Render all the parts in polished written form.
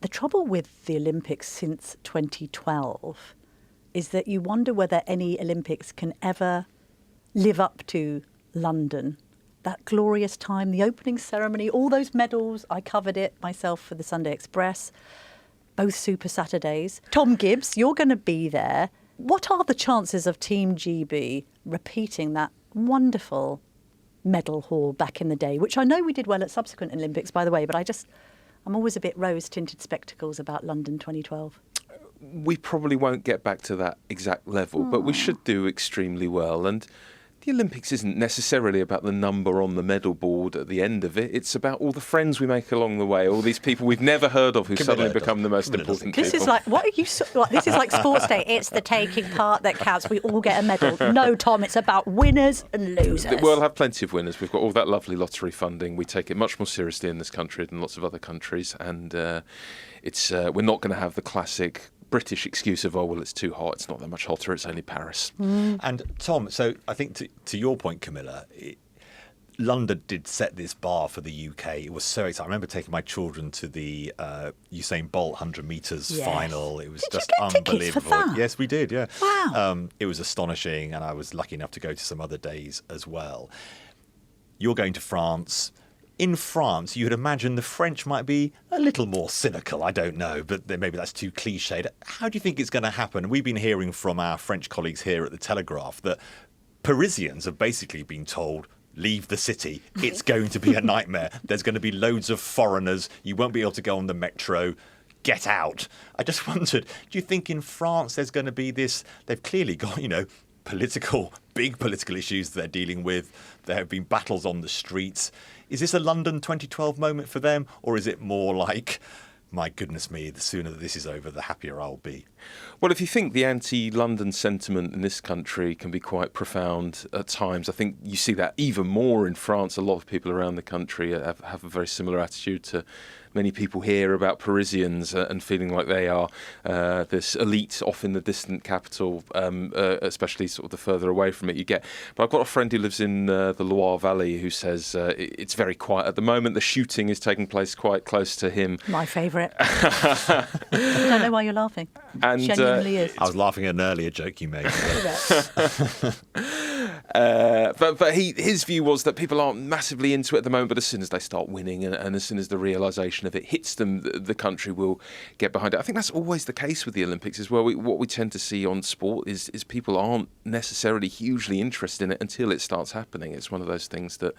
The trouble with the Olympics since 2012 is that you wonder whether any Olympics can ever live up to London. That glorious time, the opening ceremony, all those medals. I covered it myself for the Sunday Express, both Super Saturdays. Thom Gibbs, you're going to be there. What are the chances of Team GB repeating that wonderful medal haul back in the day, which I know we did well at subsequent Olympics, by the way, but I'm always a bit rose-tinted spectacles about London 2012. We probably won't get back to that exact level, but we should do extremely well. And the Olympics isn't necessarily about the number on the medal board at the end of it. It's about all the friends we make along the way, all these people we've never heard of who suddenly become the most important people. This is like, what are you? This is like Sports Day. It's the taking part that counts. We all get a medal. No, Tom, it's about winners and losers. We'll have plenty of winners. We've got all that lovely lottery funding. We take it much more seriously in this country than lots of other countries, and we're not going to have the classic British excuse of, oh, well, it's too hot. It's not that much hotter. It's only Paris. And Tom, so I think to your point, Camilla, London did set this bar for the UK. It was so exciting. I remember taking my children to the Usain Bolt 100 metres final. It was just unbelievable. Tickets for that? Yes, we did, yeah. Wow. It was astonishing, and I was lucky enough to go to some other days as well. You're going to France. In France, you'd imagine the French might be a little more cynical. I don't know, but maybe that's too cliched. How do you think it's going to happen? We've been hearing from our French colleagues here at the Telegraph that Parisians have basically been told, leave the city. It's going to be a nightmare. There's going to be loads of foreigners. You won't be able to go on the metro. Get out. I just wondered, do you think in France there's going to be this? They've clearly got, big political issues they're dealing with. There have been battles on the streets. Is this a London 2012 moment for them, or is it more like, my goodness me, the sooner this is over, the happier I'll be? Well, if you think the anti-London sentiment in this country can be quite profound at times, I think you see that even more in France. A lot of people around the country have a very similar attitude to many people here about Parisians and feeling like they are this elite off in the distant capital, especially sort of the further away from it you get. But I've got a friend who lives in the Loire Valley who says it's very quiet at the moment. The shooting is taking place quite close to him. My favourite. I don't know why you're laughing. And genuinely is. I was laughing at an earlier joke you made. But his view was that people aren't massively into it at the moment, but as soon as they start winning and as soon as the realisation of it hits them, the country will get behind it. I think that's always the case with the Olympics as well. What we tend to see on sport is people aren't necessarily hugely interested in it until it starts happening. It's one of those things that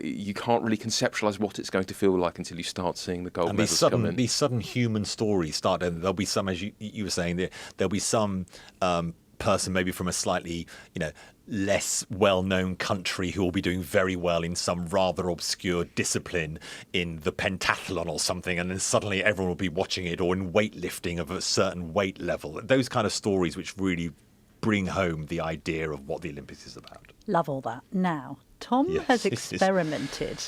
you can't really conceptualise what it's going to feel like until you start seeing the gold medals come in. These sudden human stories start, and there'll be some, as you were saying, there'll be some person maybe from a slightly, less well-known country who will be doing very well in some rather obscure discipline in the pentathlon or something, and then suddenly everyone will be watching it, or in weightlifting of a certain weight level. Those kind of stories which really bring home the idea of what the Olympics is about. Love all that. Now, Tom has experimented.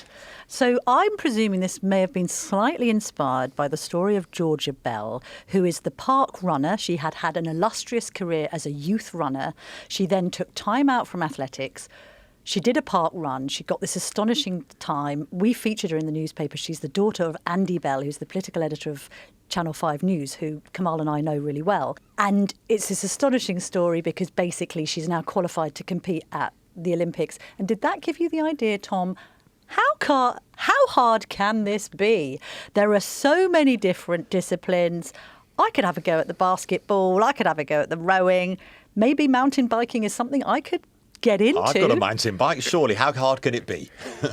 So I'm presuming this may have been slightly inspired by the story of Georgia Bell, who is the park runner. She had an illustrious career as a youth runner. She then took time out from athletics. She did a park run. She got this astonishing time. We featured her in the newspaper. She's the daughter of Andy Bell, who's the political editor of Channel 5 News, who Kamal and I know really well. And it's this astonishing story because basically she's now qualified to compete at the Olympics. And did that give you the idea, Tom? How hard can this be? There are so many different disciplines. I could have a go at the basketball. I could have a go at the rowing. Maybe mountain biking is something I could get into. I've got a mountain bike, surely. How hard can it be?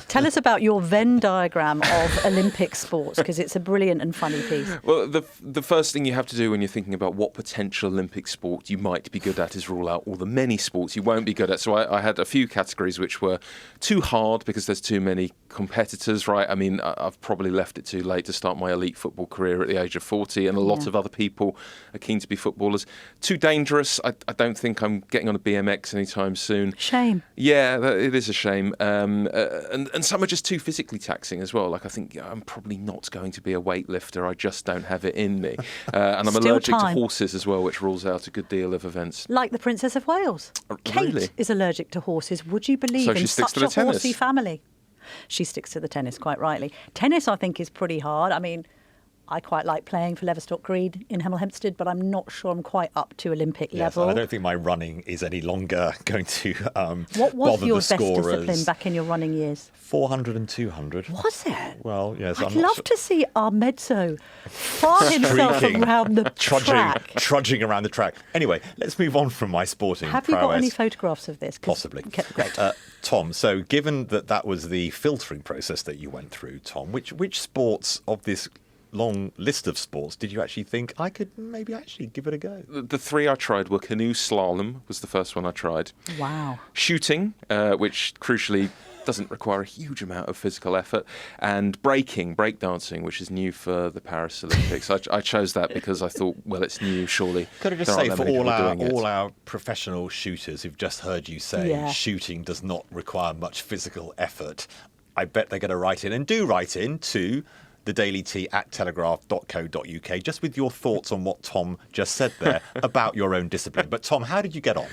Tell us about your Venn diagram of Olympic sports, because it's a brilliant and funny piece. Well, the first thing you have to do when you're thinking about what potential Olympic sport you might be good at is rule out all the many sports you won't be good at. So I had a few categories which were too hard because there's too many competitors, right? I mean, I've probably left it too late to start my elite football career at the age of 40, and a lot of other people are keen to be footballers. Too dangerous. I don't think I'm getting on a BMX anytime soon. Shame. Yeah, it is a shame. And some are just too physically taxing as well. Like, I think I'm probably not going to be a weightlifter. I just don't have it in me. And I'm allergic to horses as well, which rules out a good deal of events. Like the Princess of Wales. Really? Kate is allergic to horses. Would you believe in such a horsey family? She sticks to the tennis, quite rightly. Tennis, I think, is pretty hard. I mean, I quite like playing for Leverstock Green in Hemel Hempstead, but I'm not sure I'm quite up to Olympic level. I don't think my running is any longer going to What was bother your the best scorers. discipline back in your running years? 400 and 200. Was it? Well, yes. I'd love to see Armezzo fart himself Streaking, around the track. Trudging around the track. Anyway, let's move on from my sporting Have you got prowess. any photographs of this? 'Cause- Possibly. Okay, great. Tom, so given that was the filtering process that you went through, Tom, which sports of this long list of sports did you actually think I could maybe actually give it a go? The three I tried were canoe slalom was the first one I tried. Wow. Shooting, which crucially doesn't require a huge amount of physical effort, and breakdancing, which is new for the Paris Olympics. I chose that because I thought, well, it's new, surely. Could I just there say aren't for that many all people doing it. our professional shooters who've just heard you say shooting does not require much physical effort, I bet they're going to write in, and do write in to the Daily Tea at telegraph.co.uk, just with your thoughts on what Tom just said there about your own discipline. But Tom, how did you get on?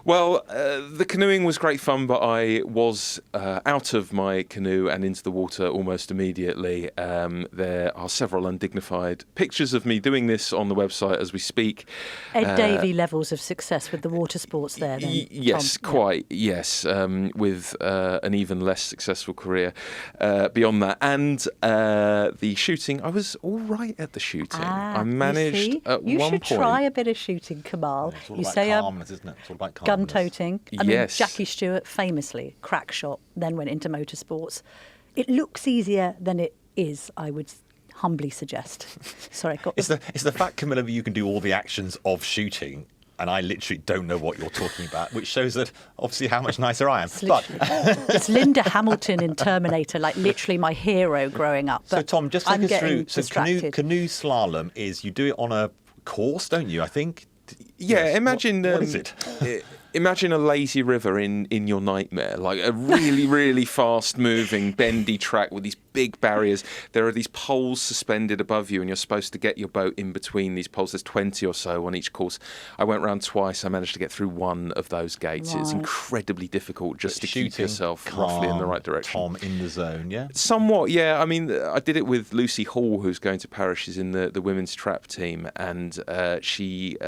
Well, the canoeing was great fun, but I was out of my canoe and into the water almost immediately. There are several undignified pictures of me doing this on the website as we speak. Ed Davey levels of success with the water sports there, then, yes, Tom? quite, yes, with an even less successful career beyond that. And the shooting, I was all right at the shooting. I managed at you one should point. try a bit of shooting, Kamal. It's all You about say calmness, isn't it? It's all about calmness. gun-toting. I Yes. mean, Jackie Stewart famously crack shot, then went into motorsports. It looks easier than it is, I would humbly suggest. Sorry, got It's the fact, Camilla, that you can do all the actions of shooting, and I literally don't know what you're talking about, which shows that obviously how much nicer I am. It's Linda Hamilton in Terminator, like literally my hero growing up. So But Tom, just I'm take us getting through. So distracted. canoe slalom is you do it on a course, don't you? I think. Yeah, Yes. imagine What is it? Imagine a lazy river in your nightmare, like a really, really fast-moving, bendy track with these big barriers. There are these poles suspended above you, and you're supposed to get your boat in between these poles. There's 20 or so on each course. I went round twice. I managed to get through one of those gates. It's Right. incredibly difficult just But to keep shooting, yourself roughly in the calm, right direction. Tom in the zone, yeah. Somewhat, yeah. I mean, I did it with Lucy Hall, who's going to Paris. She's in the women's trap team, and she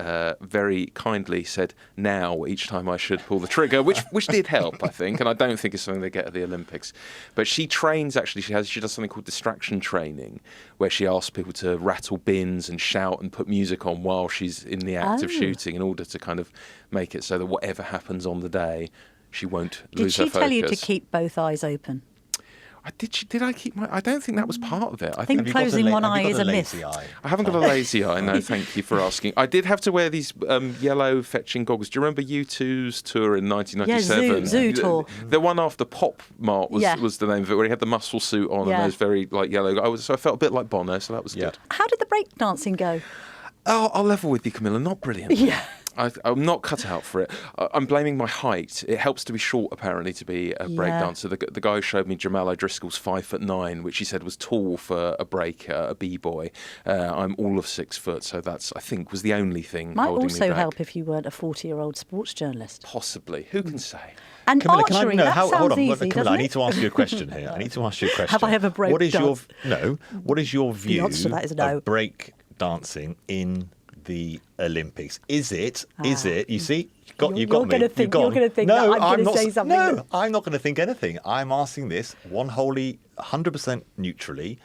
very kindly said now each time I should pull the trigger, which did help, I think, and I don't think it's something they get at the Olympics. But she trains, actually, she does something called distraction training, where she asks people to rattle bins and shout and put music on while she's in the act of shooting, in order to kind of make it so that whatever happens on the day, she won't lose her Did focus. she tell you to keep both eyes open? Did I keep my? I don't think that was part of it. I think think closing one eye is a myth. lazy eye? I haven't got a lazy eye. No, thank you for asking. I did have to wear these yellow fetching goggles. Do you remember U2's tour in 1997? Yeah, Zoo tour. The one after Pop Mart was, Yeah. was the name of it, where he had the muscle suit on Yeah. and those very like yellow. So I felt a bit like Bono, so that was Yeah. good. How did the breakdancing go? Oh, I'll level with you, Camilla. Not brilliant. Yeah. I'm not cut out for it. I'm blaming my height. It helps to be short, apparently, to be a breakdancer. The guy who showed me, Jamal O'Driscoll's 5'9", which he said was tall for a breaker, a b-boy. I'm all of 6 foot, so that's, I think, was the only thing Might holding me also back. help if you weren't a 40-year-old sports journalist. Possibly. Who can say? And Camilla, archery, no, that hold sounds on, easy, Camilla, doesn't I it? need to ask you a question here. I need to ask you a question. Have I ever break What is your danced? what is your view answer to that is no. of break dancing in the Olympics? Is it? You see, you've got me. You're gonna think no, that I'm gonna not, say something No, that- I'm not going to think anything. I'm asking this one wholly, 100% neutrally.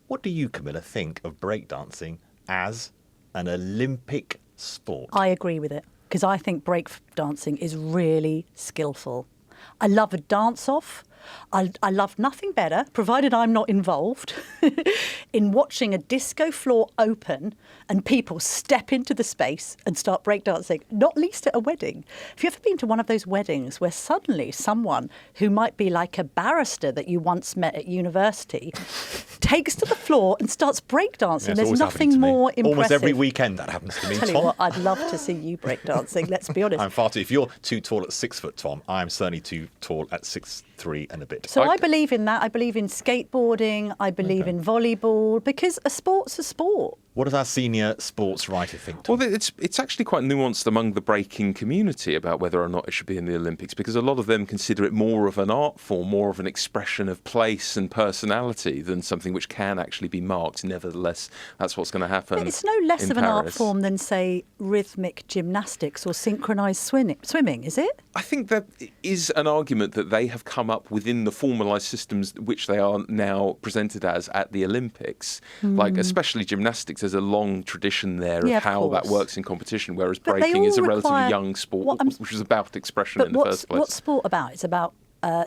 What do you, Camilla, think of breakdancing as an Olympic sport? I agree with it, because I think break dancing is really skillful. I love a dance-off. I love nothing better, provided I'm not involved, in watching a disco floor open and people step into the space and start breakdancing, not least at a wedding. Have you ever been to one of those weddings where suddenly someone who might be like a barrister that you once met at university takes to the floor and starts breakdancing? It's There's always happening nothing to me. more impressive. Almost every weekend that happens to me, Tell you Tom. what, I'd love to see you breakdancing, let's be honest. I'm far too. If you're too tall at 6 foot, Tom, I'm certainly too tall at 6'3" and a bit. So I believe in that. I believe in skateboarding. I believe in volleyball, because a sport's a sport. What does our senior sports writer think, Tom? Well, it's actually quite nuanced among the breaking community about whether or not it should be in the Olympics, because a lot of them consider it more of an art form, more of an expression of place and personality than something which can actually be marked. Nevertheless, that's what's going to happen. But it's no less in of an art Paris. form than, say, rhythmic gymnastics or synchronised swimming, is it? I think there is an argument that they have come up within the formalised systems which they are now presented as at the Olympics. Like, especially gymnastics, there's a long tradition there of how that works in competition, whereas But they breaking is a all relatively require- young sport, which is about expression in the first place. What's sport about? It's about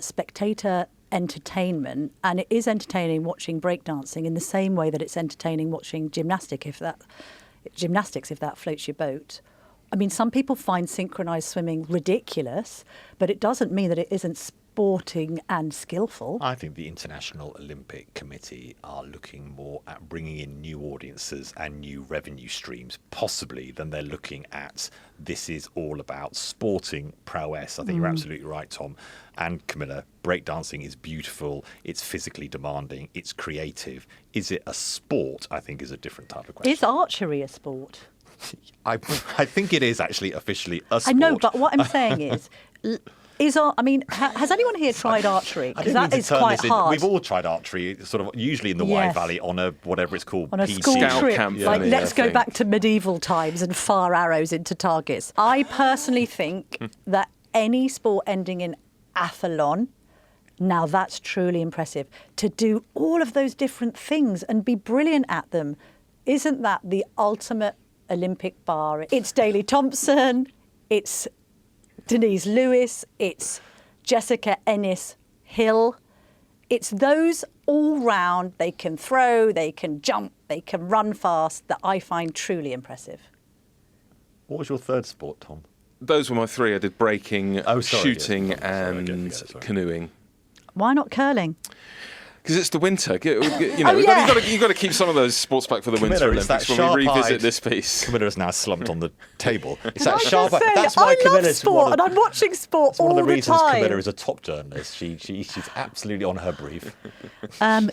spectator entertainment, and it is entertaining watching breakdancing in the same way that it's entertaining watching gymnastics, if that floats your boat. I mean, some people find synchronised swimming ridiculous, but it doesn't mean that it isn't sporting and skillful. I think the International Olympic Committee are looking more at bringing in new audiences and new revenue streams, possibly, than they're looking at this is all about sporting prowess. I think you're absolutely right, Tom. And Camilla, breakdancing is beautiful, it's physically demanding, it's creative. Is it a sport, I think, is a different type of question. Is archery a sport? I think it is actually officially a sport. I know, but what I'm saying is... has anyone here tried archery? I Because didn't mean that to is turn quite this in. hard. We've all tried archery, sort of usually in the Wye Yes. Valley on a whatever it's called. On a PC. school Scout trip, camp like thing, let's go thing. back to medieval times and fire arrows into targets. I personally think that any sport ending in athlon, now that's truly impressive. To do all of those different things and be brilliant at them, isn't that the ultimate Olympic bar? It's Daley Thompson, it's Denise Lewis, it's Jessica Ennis-Hill. It's those all round, they can throw, they can jump, they can run fast, that I find truly impressive. What was your third sport, Tom? Those were my three. I did breaking, Oh, sorry, shooting, yes. Sorry, I and didn't get it, sorry. canoeing. Why not curling? Because it's the winter. You know, Oh, yeah. you've got to keep some of those sports back for the Winter Camilla, it's Olympics that when we revisit sharp-eyed- this piece. Camilla is now slumped on the table. It's I'm that just sharp. saying, That's why I love Camilla's sport and I'm watching sport It's one all of the the reasons time. Camilla is a top journalist. She's absolutely on her brief.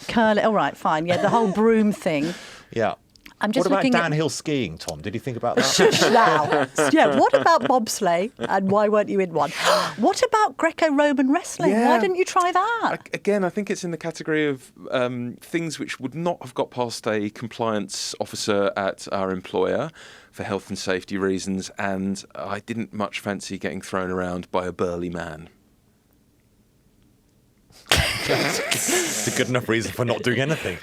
Curling, all right, fine. Yeah, the whole broom thing. Yeah. I'm just what about looking at- downhill skiing, Tom? Did you think about that? Shush now. Yeah, what about bobsleigh and why weren't you in one? What about Greco-Roman wrestling? Yeah. Why didn't you try that? Again, I think it's in the category of things which would not have got past a compliance officer at our employer for health and safety reasons, and I didn't much fancy getting thrown around by a burly man. It's a good enough reason for not doing anything.